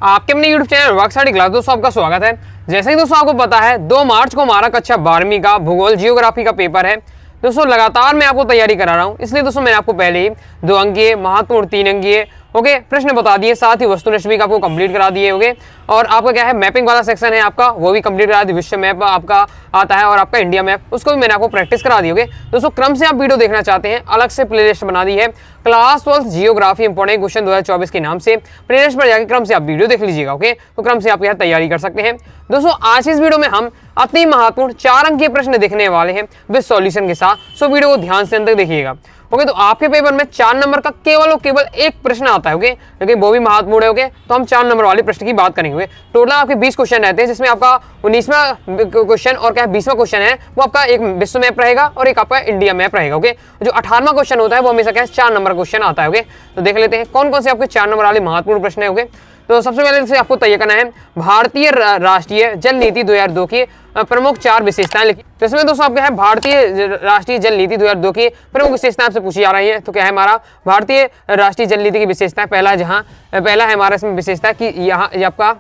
आपके अपने YouTube channel work study class दोस्तों आपका स्वागत है। जैसे ही दोस्तों आपको पता है 2 मार्च को हमारा कक्षा 12वीं का भूगोल जियोग्राफी का पेपर है। दोस्तों लगातार मैं आपको तैयारी करा रहा हूँ, इसलिए दोस्तों मैंने आपको पहले ही 2 अंकीय, महत्वपूर्ण 3 अंकीय प्रश्न बता दिए, साथ ही वस्तुनिष्ठ भी आपको कंप्लीट करा दिए होंगे। और आपका क्या है मैपिंग वाला सेक्शन है आपका, वो भी कंप्लीट करा दिया। विश्व मैप आपका आता है और आपका इंडिया मैप, उसको भी मैंने आपको प्रैक्टिस करा दी होगी। दोस्तों क्रम से आप वीडियो देखना चाहते हैं, अलग से प्लेलिस्ट बना दी है क्लास 12 जियोग्राफी इंपोर्टेंट क्वेश्चन 2024 के नाम से। प्लेलिस्ट पर जाकर क्रम से आप वीडियो देख लीजिएगा। ओके, तो क्रम से आप यहाँ तैयारी कर सकते हैं। दोस्तों आज इस वीडियो में हम अति महत्वपूर्ण 4 अंकीय प्रश्न देखने वाले हैं विद सॉल्यूशन के साथ, सो वीडियो को ध्यान से अंत तक देखिएगा। ओके, तो आपके पेपर में 4 नंबर का केवल और केवल एक प्रश्न आता है। ओके, लेकिन वो भी महत्वपूर्ण है। ओके, तो हम 4 नंबर वाले प्रश्न की बात करेंगे। टोटल आपके 20 क्वेश्चन रहते हैं, जिसमें आपका 19वां क्वेश्चन और क्या 20वां क्वेश्चन है वो आपका एक विश्व मैप रहेगा और एक आपका इंडिया मैप रहेगा। ओके, जो 18वां क्वेश्चन होता है वो हमेशा क्या 4 नंबर क्वेश्चन आता है। ओके, तो देख लेते हैं कौन कौन से आपके 4 नंबर वाले महत्वपूर्ण प्रश्न है। ओके, तो सबसे पहले से आपको तय करना है भारतीय राष्ट्रीय जल नीति 2002 की प्रमुख 4 विशेषताएं लिखी। तो इसमें दोस्तों आपका है भारतीय राष्ट्रीय जल नीति 2002 की प्रमुख विशेषताएं आपसे पूछी जा रही है। तो क्या है हमारा भारतीय राष्ट्रीय जल नीति की विशेषताएं, पहला है हमारा इसमें विशेषता कि यहाँ आपका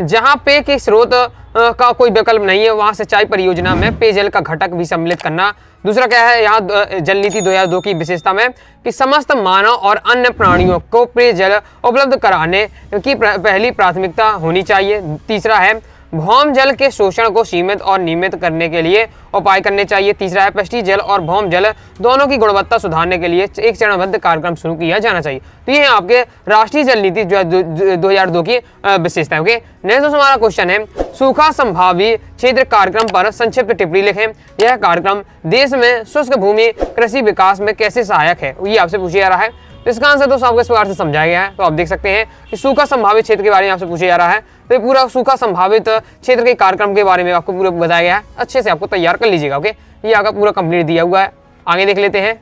जहाँ पेय के स्रोत का कोई विकल्प नहीं है वहाँ सिंचाई परियोजना में पेयजल का घटक भी सम्मिलित करना। दूसरा क्या है यहाँ जल नीति 2002 की विशेषता में कि समस्त मानव और अन्य प्राणियों को पेयजल उपलब्ध कराने की पहली प्राथमिकता होनी चाहिए। तीसरा है भौम जल के शोषण को सीमित और नियमित करने के लिए उपाय करने चाहिए। तीसरा है पृष्ठीय जल और भौम जल दोनों की गुणवत्ता सुधारने के लिए एक चरणबद्ध कार्यक्रम शुरू किया जाना चाहिए। तो ये है आपके राष्ट्रीय जल नीति 2002 की विशेषता है। ओके, नेक्स्ट दोस्तों हमारा क्वेश्चन है सूखा संभावी क्षेत्र कार्यक्रम पर संक्षिप्त टिप्पणी लिखें। यह कार्यक्रम देश में शुष्क भूमि कृषि विकास में कैसे सहायक है, ये आपसे पूछा जा रहा है। तो इसका आंसर दोस्तों आपको इस प्रकार से समझाया गया है। तो आप देख सकते हैं कि सूखा संभावित क्षेत्र के बारे में आपसे पूछा जा रहा है। तो ये पूरा सूखा संभावित क्षेत्र के कार्यक्रम के बारे में आपको पूरा बताया गया है, अच्छे से आपको तैयार कर लीजिएगा। ओके, ये आपका पूरा कंप्लीट दिया हुआ है। आगे देख लेते हैं।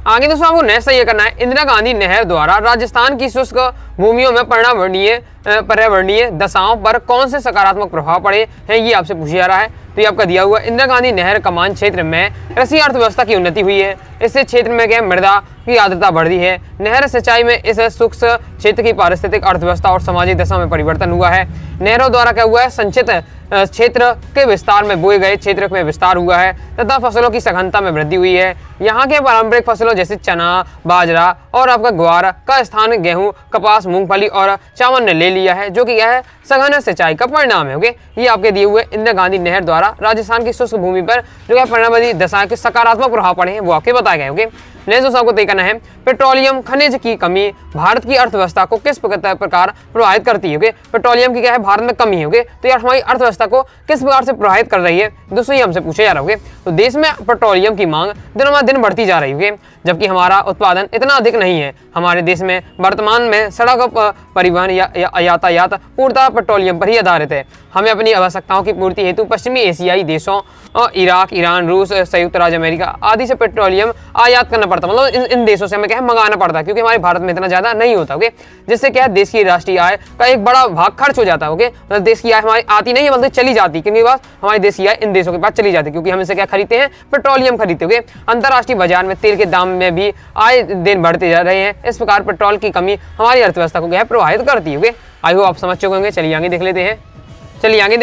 आगे दोस्तों आपको नेक्स्ट ये करना है इंदिरा गांधी नहर द्वारा राजस्थान की शुष्क भूमियों में पर्यावरणीय दशाओं पर कौन से सकारात्मक प्रभाव पड़े हैं, ये आपसे पूछा जा रहा है। तो ये आपका दिया हुआ इंदिरा गांधी नहर कमान क्षेत्र में कृषि अर्थव्यवस्था की उन्नति हुई है। इससे क्षेत्र में क्या मृदा की आर्द्रता बढ़ी है। नहर सिंचाई में इस शुष्क क्षेत्र की पारिस्थितिक अर्थव्यवस्था और सामाजिक दशा में परिवर्तन हुआ है। नहरों द्वारा क्या हुआ है संचित क्षेत्र के विस्तार में बोए गए क्षेत्र में विस्तार हुआ है तथा फसलों की सघनता में वृद्धि हुई है। यहाँ के पारंपरिक फसलों जैसे चना, बाजरा और आपका ग्वार का स्थान गेहूं, कपास, मूंगफली और चावल ने ले लिया है, जो कि क्या है सघन सिंचाई का परिणाम है। ओके, ये आपके दिए हुए इंदिरा गांधी नहर द्वारा राजस्थान की शुष्क भूमि पर जो है परिणामी दशा के सकारात्मक प्रभाव पड़े हैं वो आपके बताए गए। ओके, नेक्स्ट दोस्तों आपको तय करना है पेट्रोलियम खनिज की कमी भारत की अर्थव्यवस्था को किस प्रकार प्रभावित करती है। ओके, पेट्रोलियम की क्या है भारत में कमी है। ओके, तो ये हमारी अर्थव्यवस्था को किस प्रकार से प्रभावित कर रही है दोस्तों, ये हमसे पूछा जा रहा है। तो देश में पेट्रोलियम की मांग दिन बढ़ती जा रही है, जबकि हमारा उत्पादन इतना अधिक नहीं है। हमारे देश में वर्तमान में सड़क परिवहन यातायात पूर्णतः पेट्रोलियम पर ही आधारित है। हमें अपनी आवश्यकताओं की पूर्ति हेतु पश्चिमी एशियाई देशों इराक, ईरान, रूस, संयुक्त राज्य अमेरिका आदि से पेट्रोलियम आयात करना पड़ता, मतलब इन देशों से हमें क्या है मंगाना पड़ता है, क्योंकि हमारे भारत में इतना ज्यादा नहीं होता। ओके, जिससे क्या है देश की राष्ट्रीय आय का एक बड़ा भाग खर्च हो जाता है। ओके, मतलब देश की आय हमारी आती नहीं है, मतलब चली जाती, क्योंकि बस हमारी देश की आय इन देशों के पास चली जाती है, क्योंकि हम इसे क्या खरीदते हैं पेट्रोलियम खरीदते हुए। अंतर्राष्ट्रीय बाजार में तेल के दाम में भी आए दिन बढ़ते जा रहे हैं। इस प्रकार पेट्रोल की कमी हमारी अर्थव्यवस्था को क्या है प्रभावित करती है। आई होप आप समझ चुके होंगे। चलिए आगे देख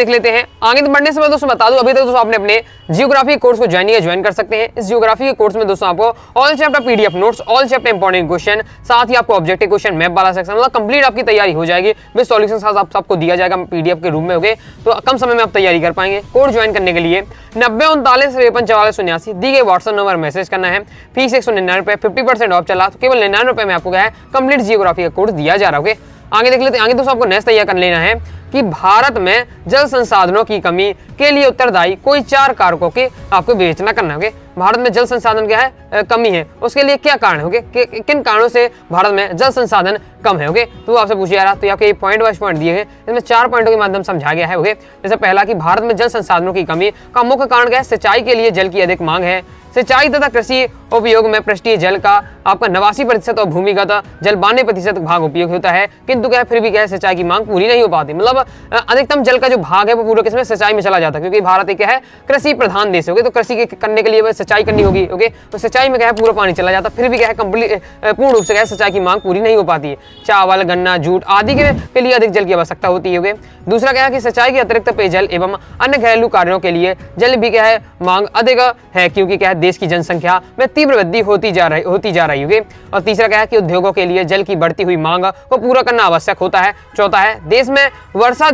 लेते हैं। आगे बढ़ने से मैं दोस्तों बता दूं, अभी तक दोस्तों आपने अपने जियोग्राफी कोर्स को ज्वाइन कर सकते हैं। इस जियोग्राफी के कोर्स में दोस्तों आपको all chapter PDF notes, all chapter important question, साथ ही आपको ऑब्जेक्टिव क्वेश्चन, मैप वाला सेक्शन, मतलब कंप्लीट आपकी तैयारी हो जाएगी विद सॉल्यूशन साथ आपको दिया जाएगा पीडीएफ के रूप में। होगे तो कम समय में आप तैयारी कर पाएंगे। कोर्स ज्वाइन करने के लिए 9039534479 दी गई व्हाट्सएप नंबर मैसेज करना है। फीस 199 रुपये, 50% ऑफ चला, तो केवल 99 रुपये में आपको क्या है कंप्लीट जियोग्राफी का कोर्स दिया जा रहा है। आगे देख लेते हैं। आगे दोस्तों आपको नेक्स्ट तैयार कर लेना है कि भारत में जल संसाधनों की कमी के लिए उत्तरदायी कोई 4 कारकों की आपको विवेचना करना है। भारत में जल संसाधन क्या है कमी है, उसके लिए क्या कारण है, किन कारणों से भारत में जल संसाधन कम है। ओके, तो आपसे पूछा जा रहा है। तो आपके पॉइंट वाइज पॉइंट दिए हैं, इसमें 4 पॉइंटों के माध्यम समझा गया है। ओके, जैसे पहला कि भारत में जल संसाधनों की कमी का मुख्य कारण क्या है, सिंचाई के लिए जल की अधिक मांग है। सिंचाई तथा कृषि उपयोग में पृष्ठीय जल का आपका 89% और भूमिगत जल 92% भाग उपयोग होता है, किंतु क्या फिर भी क्या है सिंचाई की मांग पूरी नहीं हो पाती। मतलब अधिकतम जल का जो भाग है वो पूरा किसमें सिंचाई में चला जाता है, क्योंकि भारत एक क्या है कृषि प्रधान देश है। तो कृषि करने के लिए सिंचाई करनी होगी। ओके, तो सिंचाई में क्या है पूरा पानी चला जाता, फिर भी क्या है पूर्ण रूप से क्या है सिंचाई की मांग पूरी नहीं हो पाती है। चावल, गन्ना, जूट आदि के लिए अधिक जल की आवश्यकता होती है। दूसरा क्या है कि सिंचाई के अतिरिक्त पेयजल एवं अन्य घरेलू कार्यों के लिए जल भी क्या है मांग अधिक है, क्योंकि क्या है देश की जनसंख्या में तीव्र वृद्धि होती जा रही है। और तीसरा क्या है कि उद्योगों के लिए जल की बढ़ती हुई मांग को पूरा करना आवश्यक होता है। चौथा है देश में वर्षा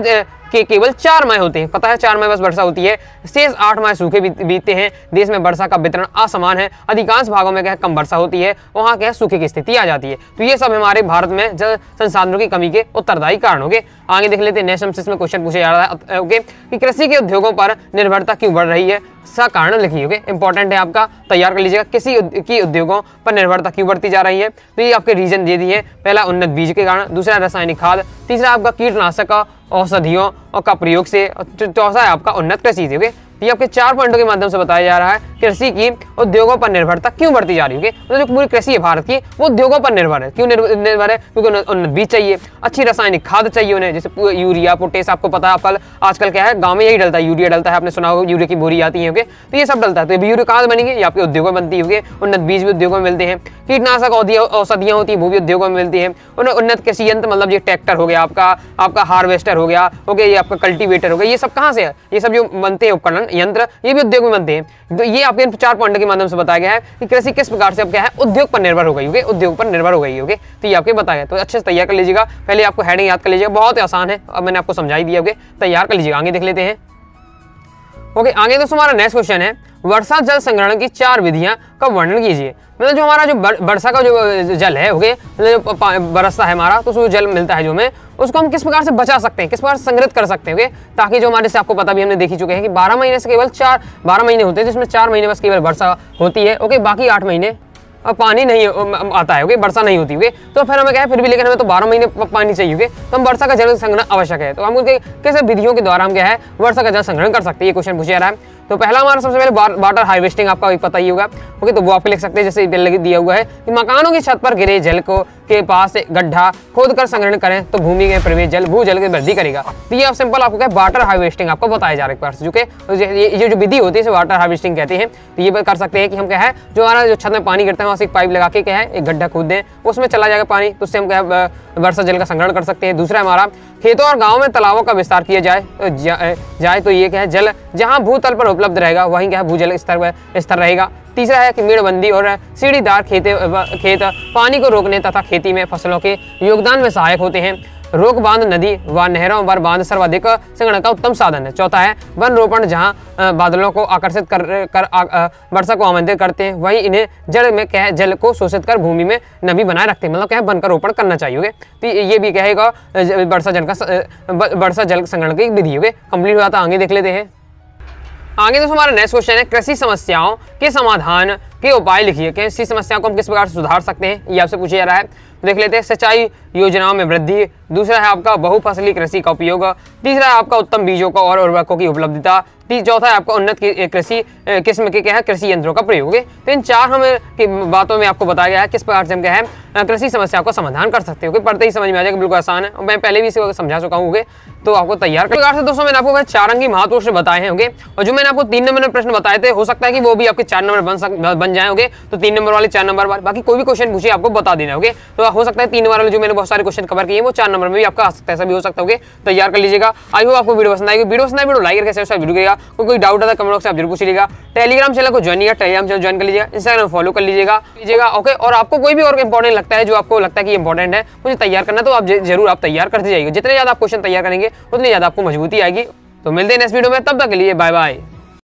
के केवल 4 माह होते हैं, पता है 4 माह बस वर्षा होती है, शेष 8 माह सूखे बीतते हैं। देश में वर्षा का वितरण असमान है, अधिकांश भागों में क्या है कम वर्षा होती है, वहाँ क्या है सूखे की स्थिति आ जाती है। तो ये सब हमारे भारत में जल संसाधनों की कमी के उत्तरदायी कारण होंगे। आगे देख लेते हैं नेक्स्ट हमसे इसमें क्वेश्चन पूछा जा रहा है ओके कि कृषि के उद्योगों पर निर्भरता क्यों बढ़ रही है, इसका कारण लिखिए। ओके इंपॉर्टेंट है, आपका तैयार कर लीजिएगा, किसी की उद्योगों पर निर्भरता क्यों बढ़ती जा रही है। तो ये आपके रीजन दे दिए, पहला उन्नत बीज के कारण, दूसरा रासायनिक खाद, तीसरा आपका कीटनाशक औषधियों का प्रयोग से, चौथा है आपका उन्नत कृषि से। ये आपके 4 पॉइंटों के माध्यम से बताया जा रहा है कृषि की उद्योगों पर निर्भरता क्यों बढ़ती जा रही है। मतलब जो पूरी कृषि है भारत की वो उद्योगों पर निर्भर है। क्यों निर्भर है? क्योंकि उन्नत बीज चाहिए, अच्छी रासायनिक खाद चाहिए उन्हें, जैसे यूरिया, पोटेश, आपको पता है आजकल क्या है गाँव में यही डलता है, यूरिया डलता है, आपने सुना होगा यूरिया की बोरी आती है। तो ये सब डलता है, तो यूरिया कहाँ बनेंगे, ये आपके उद्योगों में बनती है। उन्नत बीज भी उद्योगों में मिलते हैं, कीटनाशक औषधियाँ होती है वो भी उद्योगों में मिलती है। उन्नत कृषि यंत्र मतलब ये ट्रैक्टर हो गया, आपका हार्वेस्टर हो गया, ओके, ये आपका कल्टीवेटर हो गया, ये सब कहाँ से है, ये सब जो बनते हैं उपकरण यंत्र ये भी उद्योग में बनते हैं। तो ये आपके 4 पॉइंट के माध्यम से बताया गया है कि कृषि किस प्रकार से अब क्या है उद्योग पर निर्भर हो गई होगी, उद्योग पर निर्भर हो गई होगी। तो ये आपके बताया गया, तो अच्छे से तैयार कर लीजिएगा। पहले आपको हेडिंग याद कर लीजिएगा, बहुत आसान है, अब मैंने आपको समझाई दिया, तैयार कर लीजिएगा। आगे देख लेते हैं। ओके आगे दोस्तों हमारा नेक्स्ट क्वेश्चन है वर्षा जल संग्रहण की 4 विधियां का वर्णन कीजिए। मतलब जो हमारा जो वर्षा का जो जल है ओके, मतलब जो बरसता है हमारा, तो उसको जल मिलता है जो हमें, उसको हम किस प्रकार से बचा सकते हैं, किस प्रकार से संग्रहित कर सकते हैं, ताकि जो हमारे से आपको पता भी हमने देखी चुके हैं कि 12 महीने से केवल 12 महीने होते हैं, जिसमें 4 महीने बस केवल वर्षा होती है ओके, बाकी 8 महीने पानी नहीं आता है ओके, वर्षा नहीं होती है। तो फिर हमें क्या है फिर भी, लेकिन हमें तो 12 महीने पानी चाहिए, तो हम वर्षा का जल संग्रहण आवश्यक है। तो हम कैसे विधियों के द्वारा हम क्या है वर्षा का जल संग्रहण कर सकते हैं, ये क्वेश्चन पूछा जा रहा है। तो पहला हमारा सबसे पहले वाटर हार्वेस्टिंग, आपका पता ही होगा ओके, तो वो आप लिख सकते हैं, जैसे दिया हुआ है कि मकानों की छत पर गिरे जल को के पास गड्ढा खोद कर संग्रहण करें तो भूमि में प्रवेश जल भूजल की वृद्धि करेगा। तो ये आप सिंपल आपको क्या वाटर हार्वेस्टिंग आपको बताया जा रहा है, ये जो विधि होती है इसे वाटर हार्वेस्टिंग कहते हैं। तो ये कर सकते हैं कि हम क्या है जो हमारा जो छत में पानी गिरता है वहाँ से एक पाइप लगा के क्या है एक गड्ढा खोद दें, उसमें चला जाएगा पानी, तो उससे हम क्या वर्षा जल का संग्रहण कर सकते हैं। दूसरा हमारा खेतों और गाँव में तालाबों का विस्तार किया जाए तो ये क्या है जल जहाँ भूतल पर उपलब्ध रहेगा वहीं क्या है भूजल स्तर रहेगा। तीसरा है कि मेड़बंदी और सीढ़ीदार खेत पानी को रोकने तथा खेती में फसलों के योगदान में सहायक होते हैं। रोक बांध नदी व नहरों पर बांध सर्वाधिक संग्रहण का उत्तम साधन है। चौथा है वन रोपण, जहाँ बादलों को आकर्षित कर वर्षा को आमंत्रित करते हैं, वही इन्हें जड़ में क्या है जल को शोषित कर भूमि में नमी बनाए रखते हैं, मतलब क्या है वन का रोपण करना चाहिए। तो ये भी कहेगा वर्षा जल संग्रहण की विधि कंप्लीट हुआ था। आगे देख लेते हैं। आगे दोस्तों हमारा नेक्स्ट क्वेश्चन है कृषि समस्याओं के समाधान के उपाय लिखिए। कृषि समस्याओं को हम किस प्रकार से सुधार सकते हैं, ये आपसे पूछा जा रहा है। देख लेते हैं सिंचाई योजनाओं में वृद्धि, दूसरा है आपका बहुफसली कृषि का उपयोग, तीसरा है आपका उत्तम बीजों का और उर्वरकों की उपलब्धता, चौथा है आपका उन्नत कृषि किस्म के क्या है कृषि यंत्रों का प्रयोग। तो इन 4 हमें बातों में आपको बताया गया है किस प्रकार से हम क्या है कृषि समस्या का समाधान कर सकते हो। पढ़ते ही समझ में आ जाएगा, बिल्कुल आसान है, मैं पहले भी इसे समझा चुका हूँ। तो आपको तैयार कर से दोस्तों मैंने आपको 4 अंकी महत्व बताए हैं होंगे, और जो मैंने आपको 3 नंबर प्रश्न बताए थे हो सकता है कि वो भी आपके 4 नंबर बन जाए होंगे। तो 3 नंबर वाले 4 नंबर वाले, बाकी कोई भी क्वेश्चन पूछे आपको बता देना होगे। तो हो सकता है 3 नंबर वाले जो मैंने बहुत सारे क्वेश्चन कवर किए वो 4 नंबर में भी आपका आ सकता है, ऐसा भी हो सकता है। तैयार कर लीजिएगा। आई होप आपको वीडियो पसंद आएगी, वीडियो लाइक करके वीडियो करेगा। कोई डाउट आता है कमेंट बॉक्स में आप जरूर पूछ लीजिएगा। टेलीग्राम चैनल को ज्वाइन किया, टेलीग्राम चैनल ज्वाइन कर लीजिएगा, इंस्टाग्राम फॉलो कर लीजिएगा ओके। और आपको कोई भी और इंपॉर्टेंट लगता है जो आपको लगता है कि इंपॉर्टेंट है मुझे तैयार करना, तो आप जरूर आप तैयार करते जाइए। जितने ज्यादा आप क्वेश्चन तैयार करेंगे उतनी ज्यादा आपको मजबूती आएगी। तो मिलते हैं नेक्स्ट वीडियो में, तब तक के लिए बाय बाय।